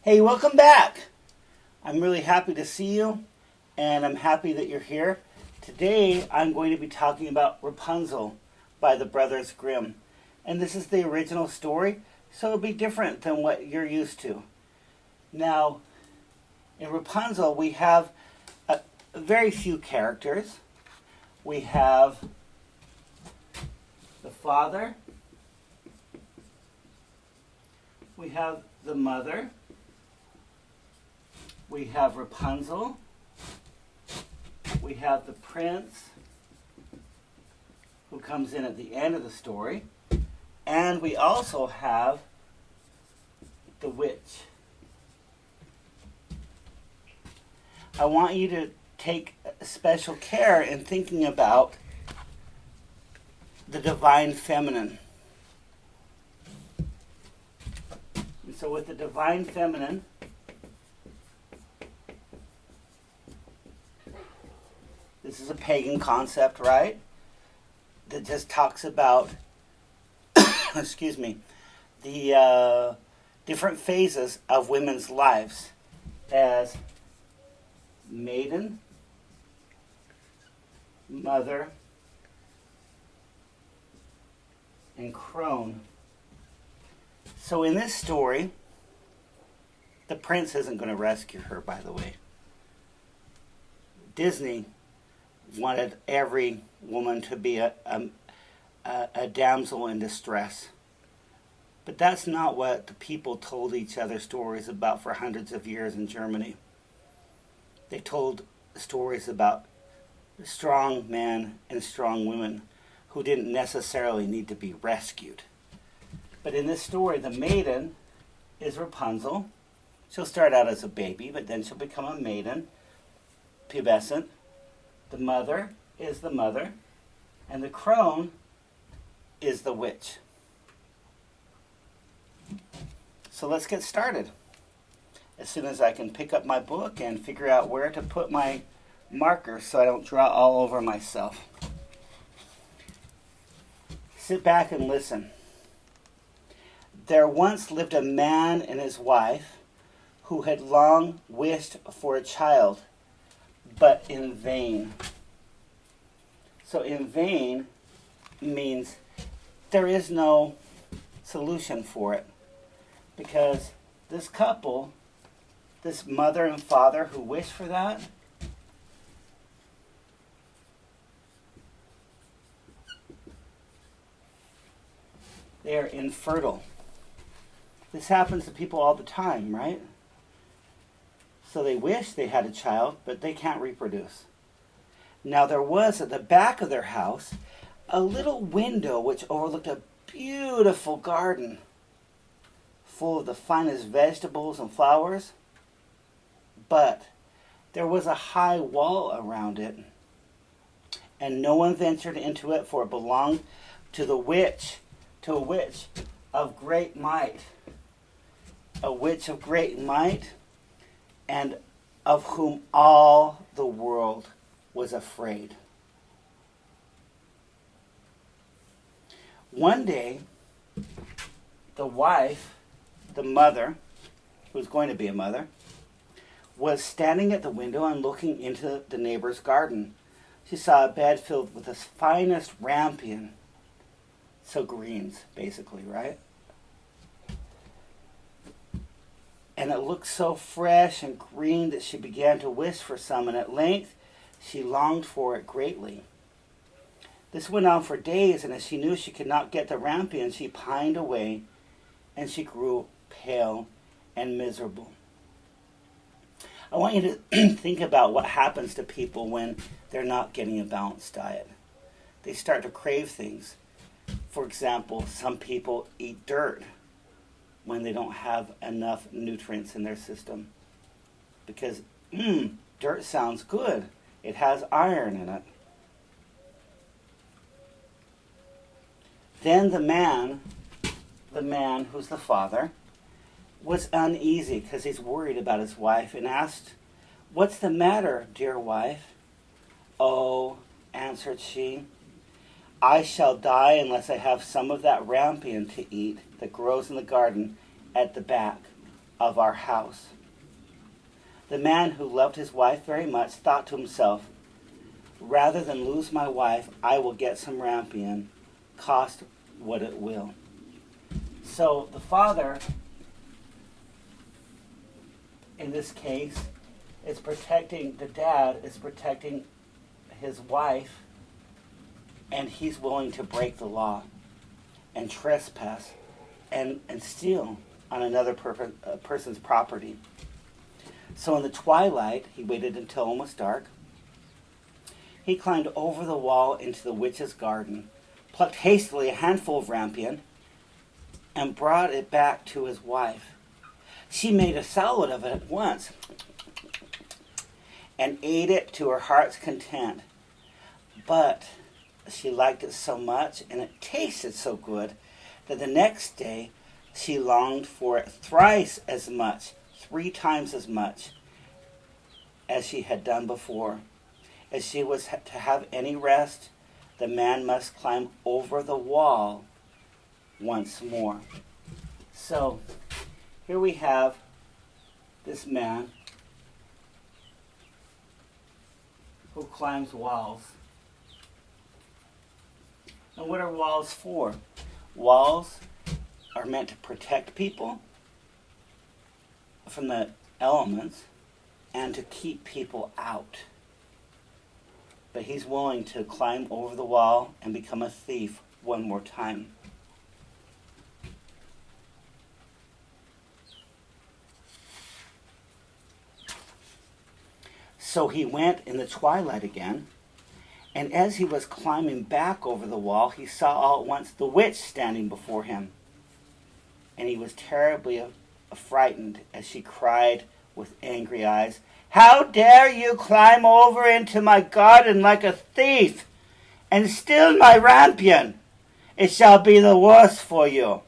Hey, welcome back. I'm really happy to see you, and I'm happy that you're here. Today, I'm going to be talking about Rapunzel by the Brothers Grimm. And this is the original story, so it'll be different than what you're used to. Now, in Rapunzel, we have very few characters. We have the father, we have the mother, we have Rapunzel, we have the prince, who comes in at the end of the story, and we also have the witch. I want you to take special care in thinking about the divine feminine. And so with the divine feminine, this is a pagan concept, right? That just talks about, excuse me, the different phases of women's lives as maiden, mother, and crone. So in this story, the prince isn't going to rescue her, by the way. Disney wanted every woman to be a damsel in distress. But that's not what the people told each other stories about for hundreds of years in Germany. They told stories about strong men and strong women who didn't necessarily need to be rescued. But in this story, the maiden is Rapunzel. She'll start out as a baby, but then she'll become a maiden, pubescent. The mother is the mother, and the crone is the witch. So let's get started. As soon as I can pick up my book and figure out where to put my marker so I don't draw all over myself. Sit back and listen. There once lived a man and his wife who had long wished for a child, but in vain. So in vain means there is no solution for it. Because this couple, this mother and father who wished for that, they are infertile. This happens to people all the time, right? So they wish they had a child, but they can't reproduce. Now there was at the back of their house a little window which overlooked a beautiful garden full of the finest vegetables and flowers, but there was a high wall around it, and no one ventured into it, for it belonged to a witch of great might. A witch of great might, and of whom all the world was afraid. One day, the wife, the mother, who was going to be a mother, was standing at the window and looking into the neighbor's garden. She saw a bed filled with the finest rampion. So greens, basically, right? And it looked so fresh and green that she began to wish for some, and at length she longed for it greatly. This went on for days, and as she knew she could not get the rampion, she pined away, and she grew pale and miserable. I want you to think about what happens to people when they're not getting a balanced diet. They start to crave things. For example, some people eat dirt when they don't have enough nutrients in their system. Because, dirt sounds good. It has iron in it. Then the man who's the father, was uneasy because he's worried about his wife and asked, "What's the matter, dear wife?" "Oh," answered she, "I shall die unless I have some of that rampion to eat that grows in the garden at the back of our house. The man who loved his wife very much thought to himself, rather than lose my wife, I will get some rampion, cost what it will. So the father, in this case, is protecting, the dad is protecting his wife, and he's willing to break the law and trespass and steal on another person's property. So in the twilight, he waited until almost dark. He climbed over the wall into the witch's garden, plucked hastily a handful of rampion, and brought it back to his wife. She made a salad of it at once and ate it to her heart's content. But she liked it so much and it tasted so good that the next day she longed for it thrice as much, 3 times as much as she had done before. If she was to have any rest, the man must climb over the wall once more. So here we have this man who climbs walls. And what are walls for? Walls are meant to protect people from the elements and to keep people out. But he's willing to climb over the wall and become a thief one more time. So he went in the twilight again, and as he was climbing back over the wall, he saw all at once the witch standing before him. And he was terribly frightened as she cried with angry eyes, "How dare you climb over into my garden like a thief and steal my rampion? It shall be the worse for you."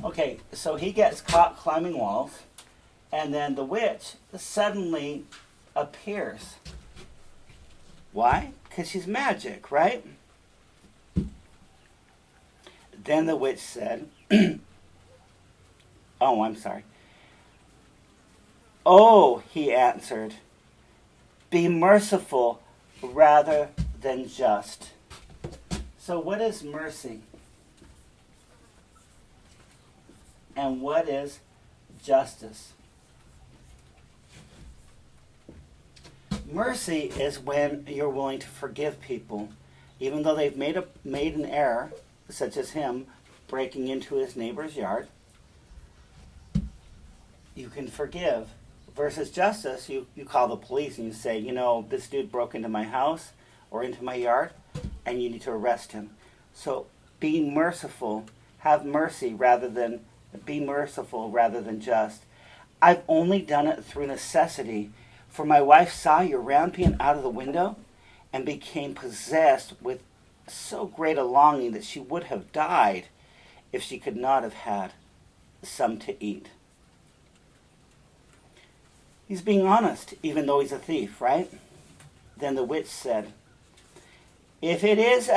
Okay, so he gets caught climbing walls, and then the witch suddenly appears. Why? Because she's magic, right? Then the witch said, "Oh, I'm sorry. Oh," he answered, "be merciful rather than just." So what is mercy? And what is justice? Mercy is when you're willing to forgive people, even though they've made an error, such as him breaking into his neighbor's yard. You can forgive. Versus justice, you call the police and you say, this dude broke into my house or into my yard, and you need to arrest him. So being merciful, have mercy rather than be merciful rather than just. I've only done it through necessity. For my wife saw your rampion out of the window and became possessed with so great a longing that she would have died if she could not have had some to eat. He's being honest, even though he's a thief, right? Then the witch said, "If it is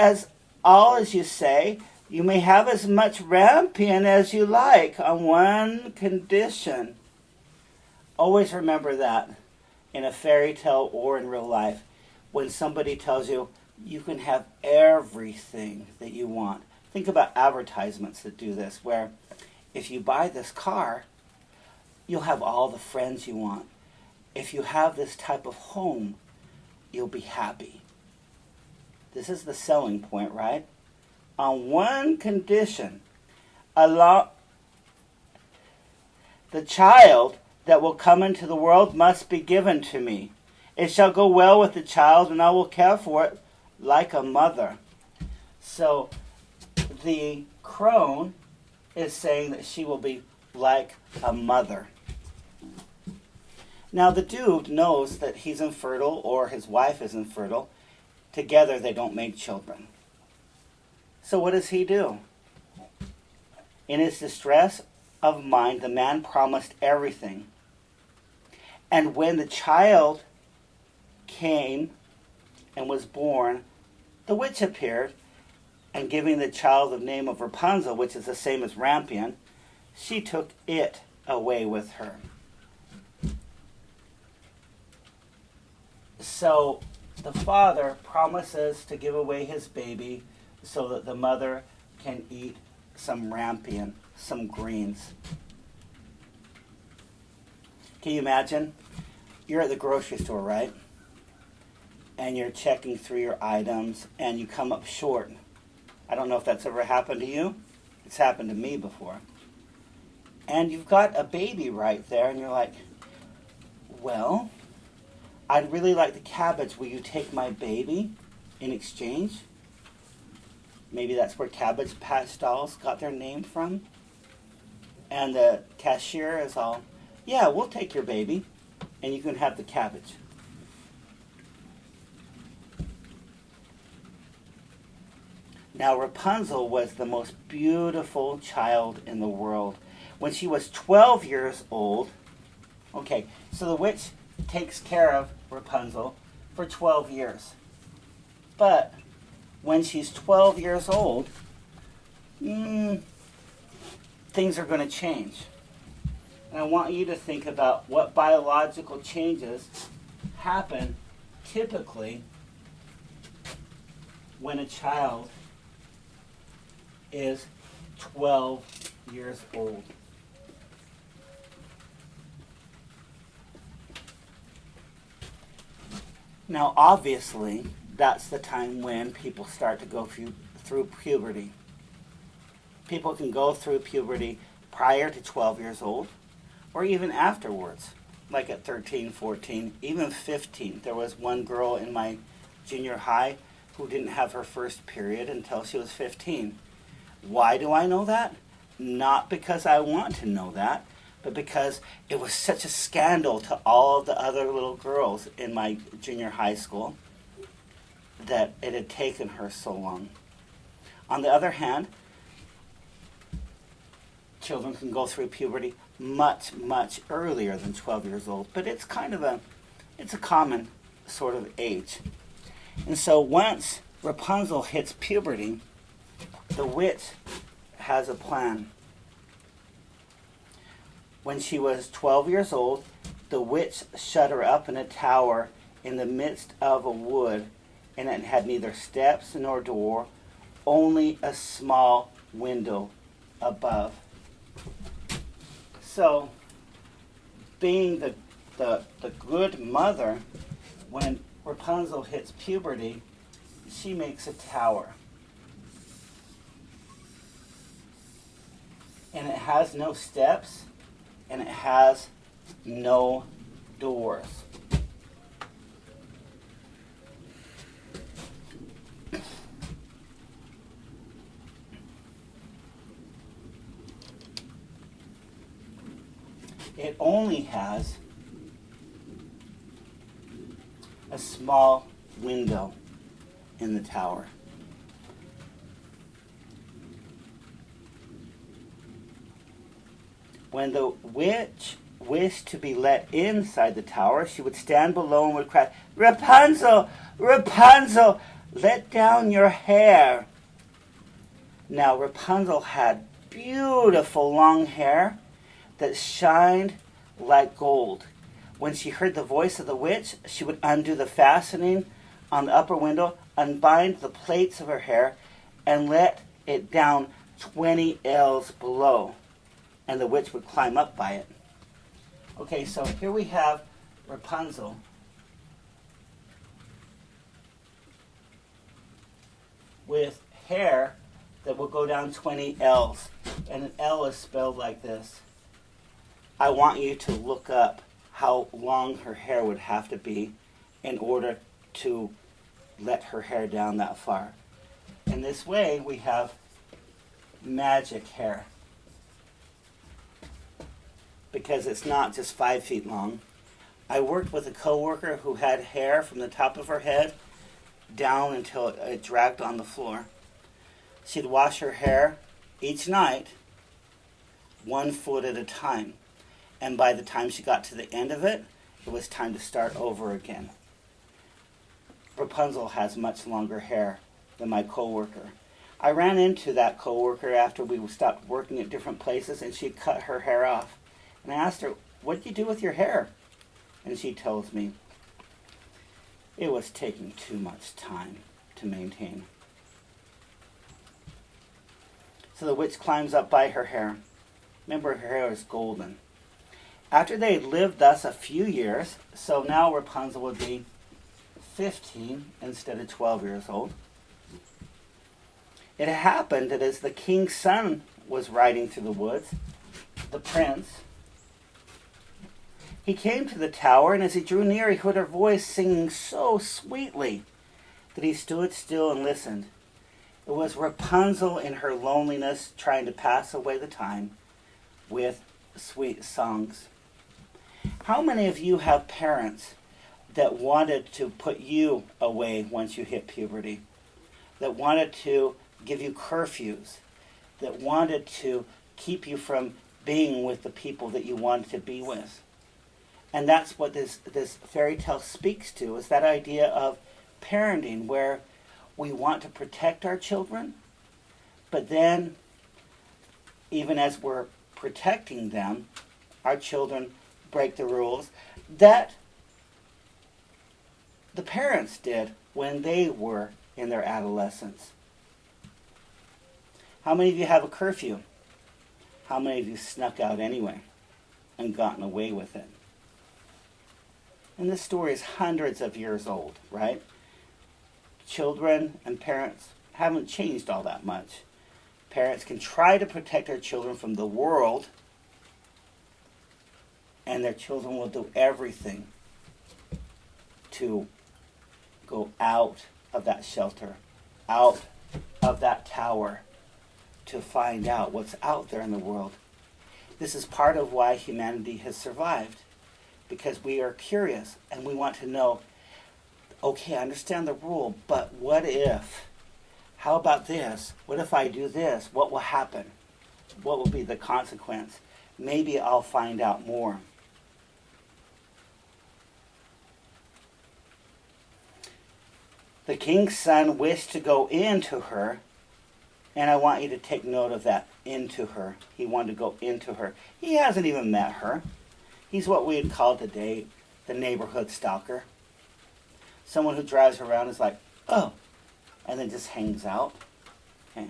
all as you say, you may have as much rampion as you like, on one condition." Always remember that in a fairy tale or in real life. When somebody tells you, you can have everything that you want. Think about advertisements that do this, where if you buy this car, you'll have all the friends you want. If you have this type of home, you'll be happy. This is the selling point, right? On one condition, the child that will come into the world must be given to me. It shall go well with the child, and I will care for it like a mother. So the crone is saying that she will be like a mother. Now the dude knows that he's infertile or his wife is infertile. Together they don't make children. So what does he do? In his distress of mind, the man promised everything. And when the child came and was born, the witch appeared, and giving the child the name of Rapunzel, which is the same as rampion, she took it away with her. So the father promises to give away his baby so that the mother can eat some rampion, some greens. Can you imagine? You're at the grocery store, right? And you're checking through your items and you come up short. I don't know if that's ever happened to you. It's happened to me before. And you've got a baby right there and you're like, well, I'd really like the cabbage. Will you take my baby in exchange? Maybe that's where Cabbage Patch dolls got their name from. And the cashier is all, yeah, we'll take your baby and you can have the cabbage. Now Rapunzel was the most beautiful child in the world. When she was 12 years old, okay, so the witch takes care of Rapunzel for 12 years. But when she's 12 years old, things are going to change. And I want you to think about what biological changes happen typically when a child is 12 years old. Now, obviously, that's the time when people start to go through puberty. People can go through puberty prior to 12 years old or even afterwards, like at 13, 14, even 15. There was one girl in my junior high who didn't have her first period until she was 15. Why do I know that? Not because I want to know that, but because it was such a scandal to all of the other little girls in my junior high school that it had taken her so long. On the other hand, children can go through puberty much, much earlier than 12 years old, but it's kind of it's a common sort of age. And so once Rapunzel hits puberty, the witch has a plan. When she was 12 years old, the witch shut her up in a tower in the midst of a wood, and it had neither steps nor door, only a small window above. So, being the good mother, when Rapunzel hits puberty, she makes a tower. And it has no steps, and it has no doors. It only has a small window in the tower. When the witch wished to be let inside the tower, she would stand below and would cry, "Rapunzel, Rapunzel, let down your hair." Now Rapunzel had beautiful long hair that shined like gold. When she heard the voice of the witch, she would undo the fastening on the upper window, unbind the plaits of her hair, and let it down 20 ells below. And the witch would climb up by it. Okay, so here we have Rapunzel with hair that will go down 20 ells. And an L is spelled like this. I want you to look up how long her hair would have to be in order to let her hair down that far. In this way, we have magic hair. Because it's not just 5 feet long. I worked with a coworker who had hair from the top of her head down until it dragged on the floor. She'd wash her hair each night, 1 foot at a time. And by the time she got to the end of it, it was time to start over again. Rapunzel has much longer hair than my coworker. I ran into that coworker after we stopped working at different places, and she cut her hair off. And I asked her, what did you do with your hair? And she tells me, it was taking too much time to maintain. So the witch climbs up by her hair. Remember, her hair is golden. After they had lived thus a few years, so now Rapunzel would be 15 instead of 12 years old. It happened that as the king's son was riding through the woods, the prince, he came to the tower, and as he drew near, he heard her voice singing so sweetly that he stood still and listened. It was Rapunzel in her loneliness trying to pass away the time with sweet songs. How many of you have parents that wanted to put you away once you hit puberty? That wanted to give you curfews? That wanted to keep you from being with the people that you wanted to be with? And that's what this fairy tale speaks to, is that idea of parenting, where we want to protect our children, but then, even as we're protecting them, our children break the rules that the parents did when they were in their adolescence. How many of you have a curfew? How many of you snuck out anyway and gotten away with it? And this story is hundreds of years old, right? Children and parents haven't changed all that much. Parents can try to protect their children from the world, and their children will do everything to go out of that shelter, out of that tower, to find out what's out there in the world. This is part of why humanity has survived, because we are curious and we want to know, okay, I understand the rule, but what if? How about this? What if I do this? What will happen? What will be the consequence? Maybe I'll find out more. The king's son wished to go into her, and I want you to take note of that, into her. He wanted to go into her. He hasn't even met her. He's what we'd call today the neighborhood stalker. Someone who drives around is like, oh, and then just hangs out. Okay.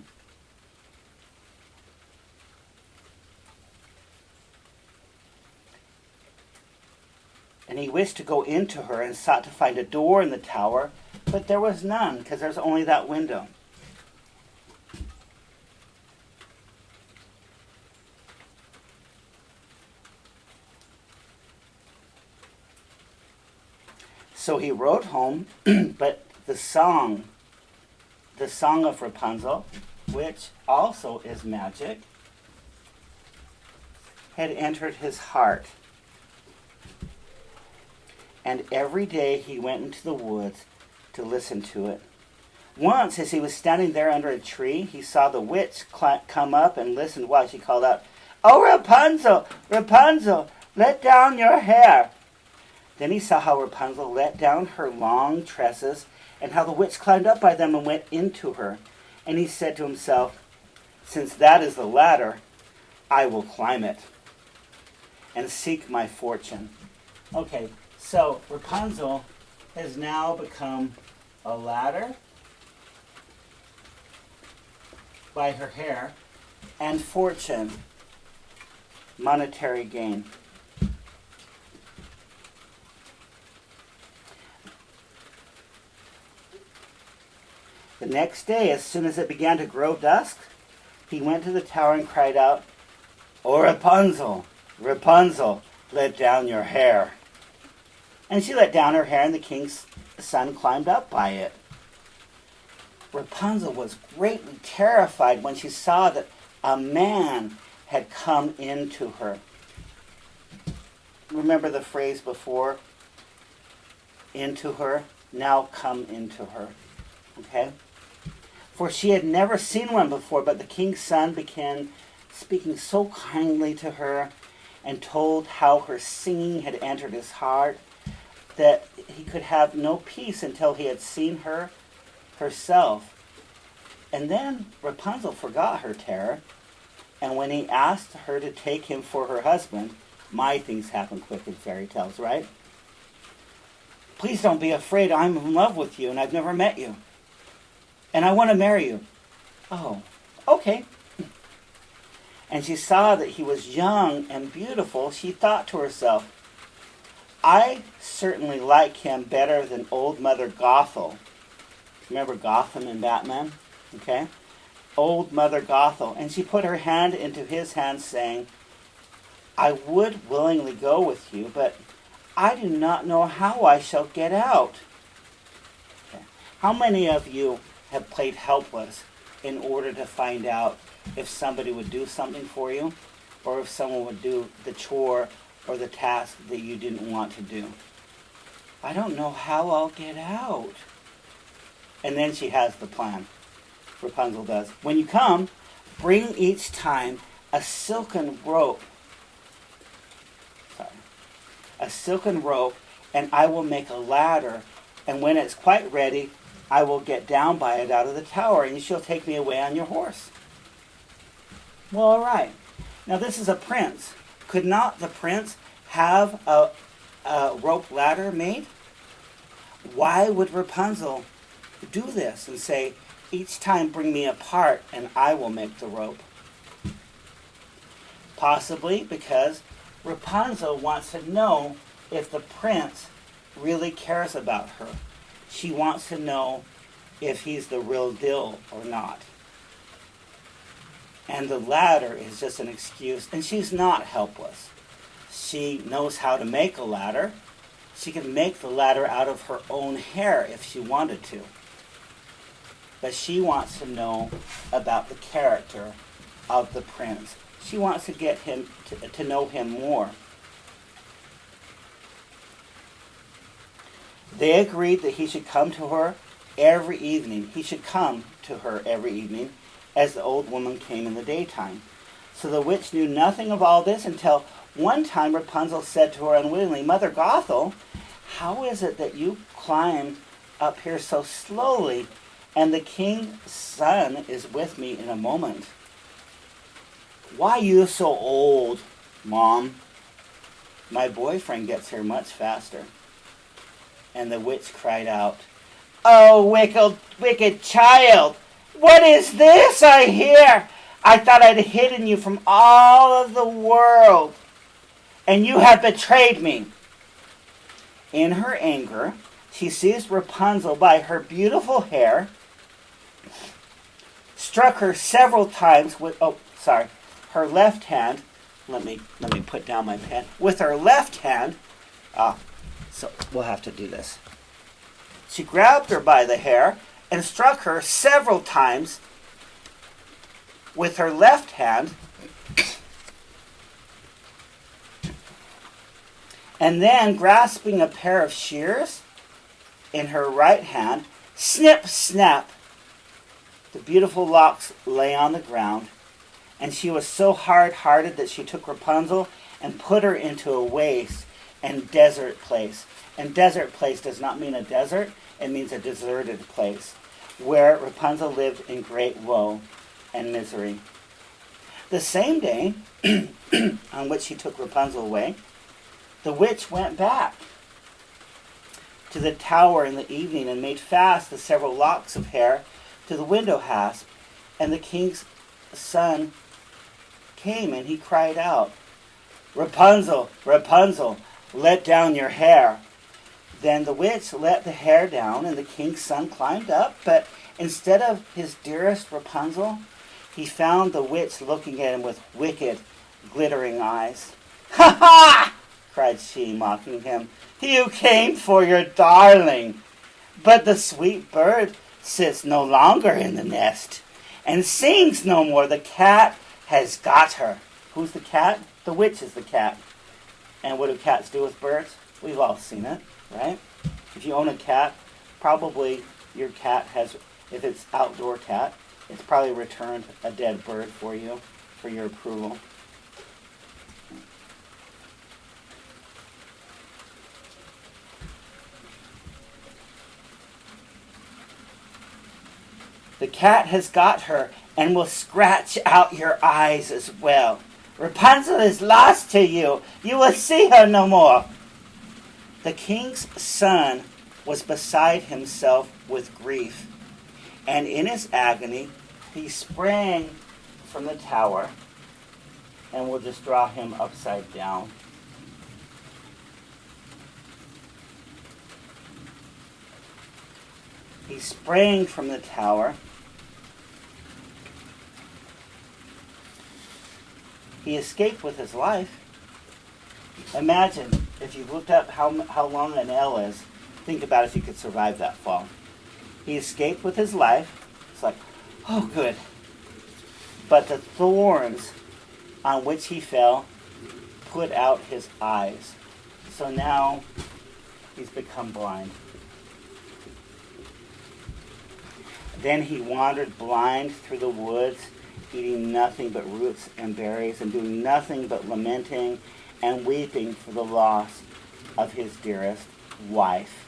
And he wished to go into her and sought to find a door in the tower, but there was none, because there's only that window. So he wrote home, but the song of Rapunzel, which also is magic, had entered his heart. And every day he went into the woods to listen to it. Once, as he was standing there under a tree, he saw the witch come up and listened while she called out, "Oh, Rapunzel, Rapunzel, let down your hair." Then he saw how Rapunzel let down her long tresses, and how the witch climbed up by them and went into her. And he said to himself, "Since that is the ladder, I will climb it and seek my fortune." Okay, so Rapunzel has now become a ladder by her hair, and fortune, monetary gain. The next day, as soon as it began to grow dusk, he went to the tower and cried out, "Oh, Rapunzel, Rapunzel, let down your hair." And she let down her hair, and the king's son climbed up by it. Rapunzel was greatly terrified when she saw that a man had come into her. Remember the phrase before? Into her, now come into her. Okay? For she had never seen one before, but the king's son began speaking so kindly to her and told how her singing had entered his heart, that he could have no peace until he had seen her herself. And then Rapunzel forgot her terror, and when he asked her to take him for her husband, My things happen quick in fairy tales, right? Please don't be afraid. I'm in love with you and I've never met you. And I want to marry you. Oh, okay. And she saw that he was young and beautiful. She thought to herself, I certainly like him better than old Mother Gothel. Remember Gotham in Batman? Okay? Old Mother Gothel. And she put her hand into his hand, saying, I would willingly go with you, but I do not know how I shall get out. Okay. How many of you have played helpless in order to find out if somebody would do something for you, or if someone would do the chore or the task that you didn't want to do? I don't know how I'll get out. And then she has the plan. Rapunzel does. When you come, bring each time a silken rope. A silken rope, and I will make a ladder, and when it's quite ready, I will get down by it out of the tower, and you shall take me away on your horse. Well, all right. Now this is a prince. Could not the prince have a rope ladder made? Why would Rapunzel do this and say, each time bring me a part and I will make the rope? Possibly because Rapunzel wants to know if the prince really cares about her. She wants to know if he's the real deal or not. And the ladder is just an excuse. And she's not helpless. She knows how to make a ladder. She can make the ladder out of her own hair if she wanted to. But she wants to know about the character of the prince. She wants to get him to know him more. They agreed that he should come to her every evening. He should come to her every evening, as the old woman came in the daytime. So the witch knew nothing of all this until one time Rapunzel said to her unwittingly, Mother Gothel, how is it that you climbed up here so slowly, and the king's son is with me in a moment? Why are you so old, Mom? My boyfriend gets here much faster. And the witch cried out, Oh, wicked child, what is this I hear? I thought I'd hidden you from all of the world, and you have betrayed me. In her anger, she seized Rapunzel by her beautiful hair, struck her several times with, her left hand. Let me put down my pen. With her left hand, so we'll have to do this. She grabbed her by the hair and struck her several times with her left hand, and then grasping a pair of shears in her right hand, snip, snap, the beautiful locks lay on the ground, and she was so hard-hearted that she took Rapunzel and put her into a waste and desert place. And desert place does not mean a desert, it means a deserted place, where Rapunzel lived in great woe and misery. The same day on which she took Rapunzel away, the witch went back to the tower in the evening and made fast the several locks of hair to the window hasp. And the king's son came, and he cried out, Rapunzel, Rapunzel, let down your hair. Then the witch let the hair down, and the king's son climbed up, but instead of his dearest Rapunzel, he found the witch looking at him with wicked, glittering eyes. Ha ha! Cried she, mocking him. You came for your darling, but the sweet bird sits no longer in the nest and sings no more. The cat has got her. Who's the cat? The witch is the cat. And what do cats do with birds? We've all seen it, right? If you own a cat, probably your cat has, if it's outdoor cat, it's probably returned a dead bird for you, for your approval. The cat has got her and will scratch out your eyes as well. Rapunzel is lost to you. You will see her no more. The king's son was beside himself with grief, and in his agony he sprang from the tower, and we'll just draw him upside down. He sprang from the tower. He escaped with his life. Imagine if you looked up how long an L is. Think about if you could survive that fall. He escaped with his life. It's like, oh, good. But the thorns on which he fell put out his eyes. So now he's become blind. Then he wandered blind through the woods, eating nothing but roots and berries, and doing nothing but lamenting and weeping for the loss of his dearest wife.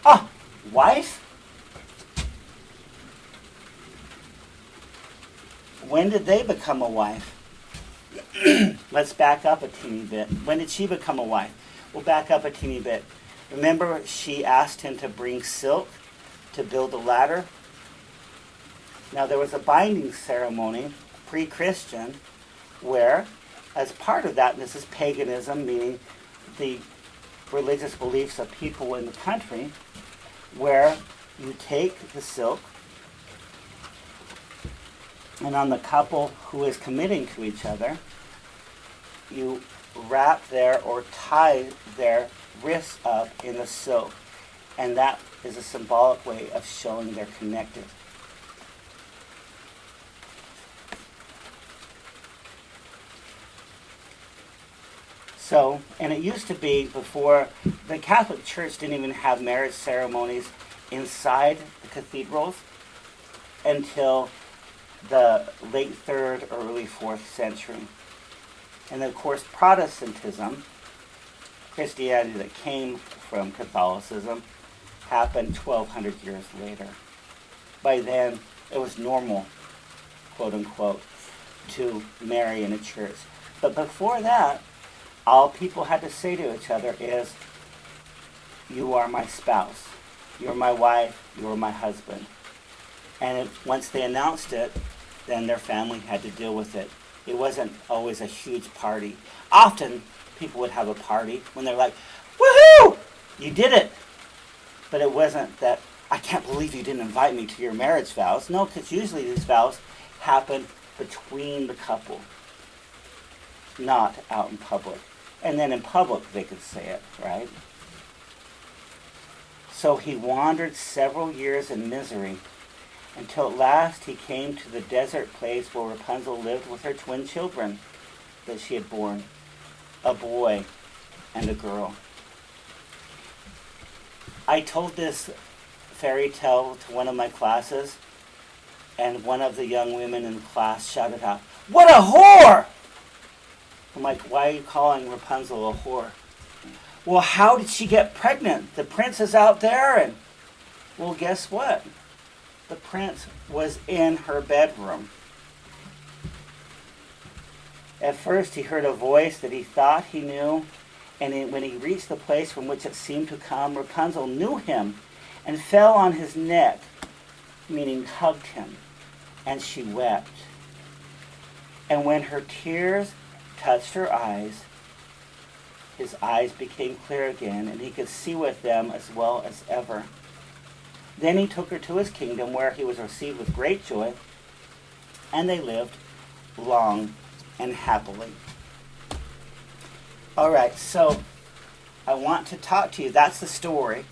Ah, wife? When did they become a wife? Let's back up a teeny bit. When did she become a wife? We'll back up a teeny bit. Remember, she asked him to bring silk to build a ladder? Now, there was a binding ceremony, pre-Christian, where, as part of that, and this is paganism, meaning the religious beliefs of people in the country, where you take the silk, and on the couple who is committing to each other, you wrap or tie their wrists up in the silk, and that is a symbolic way of showing they're connected. So, and it used to be before, the Catholic Church didn't even have marriage ceremonies inside the cathedrals until the late 3rd or early 4th century. And of course, Protestantism, Christianity that came from Catholicism, happened 1,200 years later. By then, it was normal, quote unquote, to marry in a church. But before that, all people had to say to each other is, you are my spouse, you're my wife, you're my husband. And once they announced it, then their family had to deal with it. It wasn't always a huge party. Often, people would have a party when they're like, woohoo, you did it. But it wasn't that, I can't believe you didn't invite me to your marriage vows. No, because usually these vows happen between the couple, not out in public. And then in public they could say it, right? So he wandered several years in misery until at last he came to the desert place where Rapunzel lived with her twin children that she had borne, a boy and a girl. I told this fairy tale to one of my classes, and one of the young women in the class shouted out, "What a whore!" I'm like, why are you calling Rapunzel a whore? Well, how did she get pregnant? The prince is out there, and... Well, guess what? The prince was in her bedroom. At first, he heard a voice that he thought he knew, and when he reached the place from which it seemed to come, Rapunzel knew him and fell on his neck, meaning hugged him, and she wept. And when her tears touched her eyes, his eyes became clear again, and he could see with them as well as ever. Then he took her to his kingdom, where he was received with great joy, and they lived long and happily. All right, so I want to talk to you. That's the story.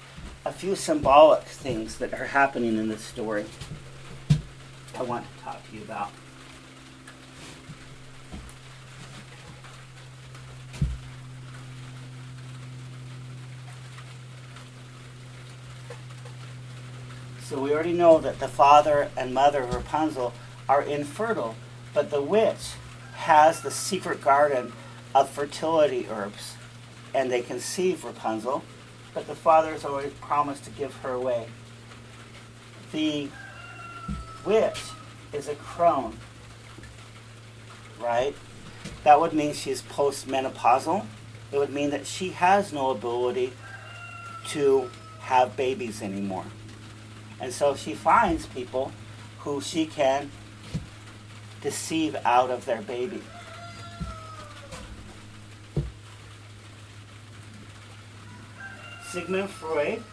A few symbolic things that are happening in this story I want to talk to you about. So we already know that the father and mother of Rapunzel are infertile, but the witch has the secret garden of fertility herbs, and they conceive Rapunzel, but the father has always promised to give her away. The witch is a crone, right? That would mean she's postmenopausal. It would mean that she has no ability to have babies anymore. And so she finds people who she can deceive out of their baby. Sigmund Freud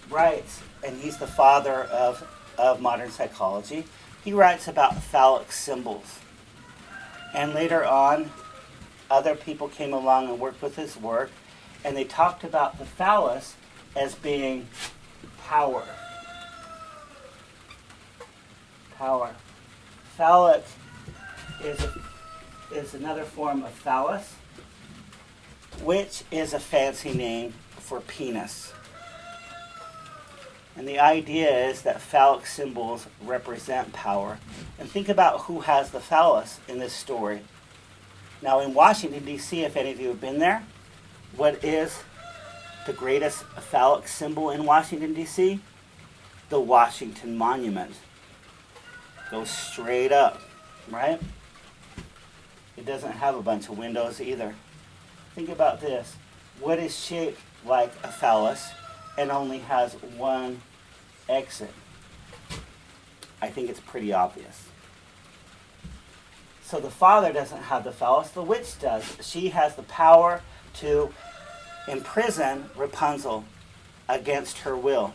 writes, and he's the father of modern psychology, he writes about phallic symbols. And later on, other people came along and worked with his work, and they talked about the phallus as being power. Power. Phallic is another form of phallus, which is a fancy name for penis. And the idea is that phallic symbols represent power. And think about who has the phallus in this story. Now in Washington, D.C., if any of you have been there, what is the greatest phallic symbol in Washington, D.C.? The Washington Monument. Goes straight up, right? It doesn't have a bunch of windows either. Think about this. What is shaped like a phallus and only has one exit? I think it's pretty obvious. So the father doesn't have the phallus, the witch does. She has the power to imprison Rapunzel against her will.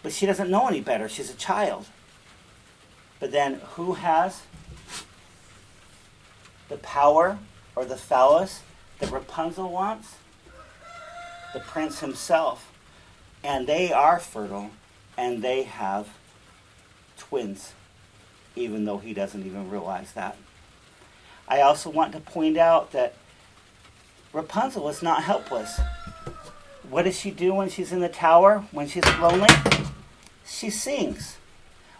But she doesn't know any better. She's a child. But then who has the power or the phallus that Rapunzel wants? The prince himself. And they are fertile, and they have twins, even though he doesn't even realize that. I also want to point out that Rapunzel is not helpless. What does she do when she's in the tower, when she's lonely? She sings.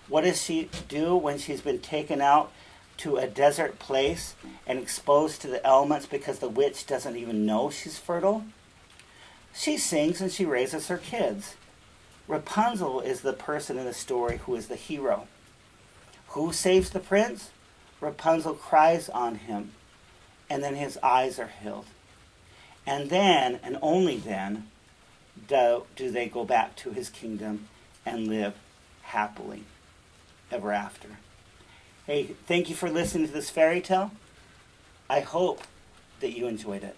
What does she do when she's been taken out to a desert place and exposed to the elements because the witch doesn't even know she's fertile? She sings and she raises her kids. Rapunzel is the person in the story who is the hero. Who saves the prince? Rapunzel cries on him, and then his eyes are healed. And then, and only then, do they go back to his kingdom and live happily ever after. Hey, thank you for listening to this fairy tale. I hope that you enjoyed it.